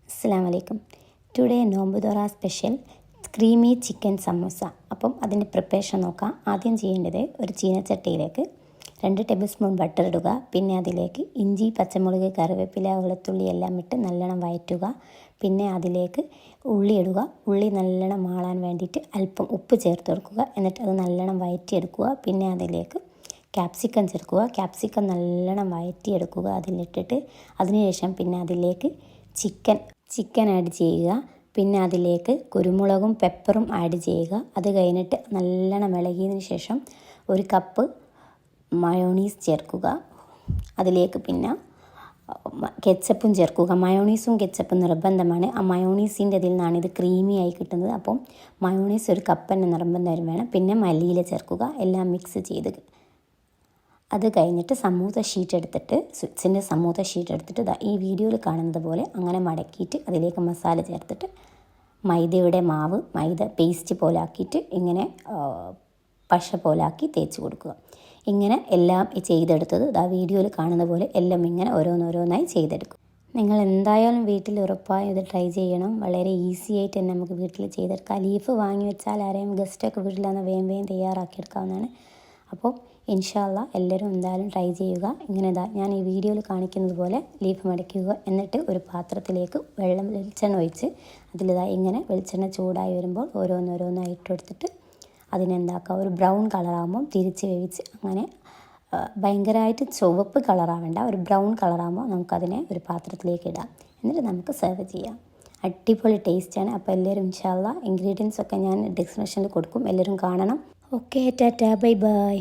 അസ്സലാമു അലൈക്കും. ടുഡേ നോമ്പുതുറ സ്പെഷ്യൽ ക്രീമി ചിക്കൻ സമൂസ. അപ്പം അതിൻ്റെ പ്രിപ്പറേഷൻ നോക്കാം. ആദ്യം ചെയ്യേണ്ടത് ഒരു ചീനച്ചട്ടിയിലേക്ക് 2 ടേബിൾ സ്പൂൺ ബട്ടർ ഇടുക. പിന്നെ അതിലേക്ക് ഇഞ്ചി, പച്ചമുളക്, കറിവേപ്പില, വെളുത്തുള്ളി എല്ലാം ഇട്ട് നല്ലോണം വഴറ്റുക. പിന്നെ അതിലേക്ക് ഉള്ളി ഇടുക. ഉള്ളി നല്ലോണം മാളാൻ വേണ്ടിയിട്ട് അല്പം ഉപ്പ് ചേർത്ത് കൊടുക്കുക. എന്നിട്ട് അത് നല്ലോണം വഴറ്റിയെടുക്കുക. പിന്നെ അതിലേക്ക് ക്യാപ്സിക്കം ചേർക്കുക. ക്യാപ്സിക്കം നല്ലോണം വഴറ്റിയെടുക്കുക അതിലിട്ടിട്ട്. അതിനുശേഷം പിന്നെ അതിലേക്ക് ചിക്കൻ ആഡ് ചെയ്യുക. പിന്നെ അതിലേക്ക് കുരുമുളകും പെപ്പറും ആഡ് ചെയ്യുക. അത് കഴിഞ്ഞിട്ട് നല്ലോണം ഇളകിയതിന് ശേഷം 1 കപ്പ് മയോണീസ് ചേർക്കുക. അതിലേക്ക് പിന്നെ കെച്ചപ്പും ചേർക്കുക. മയോണീസും കെച്ചപ്പും നിർബന്ധമാണ്. ആ മയോണീസിൻ്റെ ഇതിൽ നിന്നാണ് ഇത് ക്രീമി ആയി കിട്ടുന്നത്. അപ്പം മയോണീസ് 1 കപ്പ് തന്നെ നിർബന്ധം വേണം. പിന്നെ മല്ലിയില ചേർക്കുക. എല്ലാം മിക്സ് ചെയ്ത് അത് കഴിഞ്ഞിട്ട് സമൂസ ഷീറ്റ് എടുത്തിട്ട് സ്വിറ്റ്സിൻ്റെ സമൂസ ഷീറ്റ് എടുത്തിട്ട് ഈ വീഡിയോയിൽ കാണുന്നത് പോലെ അങ്ങനെ മടക്കിയിട്ട് അതിലേക്ക് മസാല ചേർത്തിട്ട് മൈദയുടെ മാവ് മൈദ പേസ്റ്റ് പോലെ ആക്കിയിട്ട് ഇങ്ങനെ പശ പോലാക്കി തേച്ച് കൊടുക്കുക. ഇങ്ങനെ എല്ലാം ചെയ്തെടുത്തത് വീഡിയോയിൽ കാണുന്ന പോലെ എല്ലാം ഇങ്ങനെ ഓരോന്നോരോന്നായി ചെയ്തെടുക്കും. നിങ്ങൾ എന്തായാലും വീട്ടിൽ ഉറപ്പായും ഇത് ട്രൈ ചെയ്യണം. വളരെ ഈസി ആയിട്ട് തന്നെ നമുക്ക് വീട്ടിൽ ചെയ്തെടുക്കാം. ലീഫ് വാങ്ങി വെച്ചാൽ ആരെയും ഗസ്റ്റൊക്കെ വീട്ടിലാണ് വേഗം തയ്യാറാക്കിയെടുക്കാവുന്നതാണ്. അപ്പോൾ ഇൻഷാ അല്ലാ എല്ലാവരും എന്തായാലും ട്രൈ ചെയ്യുക. ഇങ്ങനെ ഞാൻ ഈ വീഡിയോയിൽ കാണിക്കുന്നത് പോലെ ലീഫ് മടക്കുക. എന്നിട്ട് ഒരു പാത്രത്തിലേക്ക് വെളിച്ചെണ്ണ ഒഴിച്ച് ഇങ്ങനെ വെളിച്ചെണ്ണ ചൂടായി വരുമ്പോൾ ഓരോന്നോരോന്നായി ഇട്ടെടുത്തിട്ട് അതിനെന്താക്കുക, ഒരു ബ്രൗൺ കളറാകുമ്പം തിരിച്ച് വേവിച്ച് അങ്ങനെ ഭയങ്കരമായിട്ട് ചുവപ്പ് കളറാവേണ്ട, ഒരു ബ്രൗൺ കളറാകുമ്പോൾ നമുക്കതിനെ ഒരു പാത്രത്തിലേക്ക് ഇടാം. എന്നിട്ട് നമുക്ക് സെർവ് ചെയ്യാം. അടിപൊളി ടേസ്റ്റാണ്. അപ്പോൾ എല്ലാവരും ഇൻഷാ അല്ലാ ഇൻഗ്രീഡിയൻസ് ഒക്കെ ഞാൻ ഡിസ്ക്രിപ്ഷനിൽ കൊടുക്കും. എല്ലാവരും കാണണം. Okay, Tata, bye bye.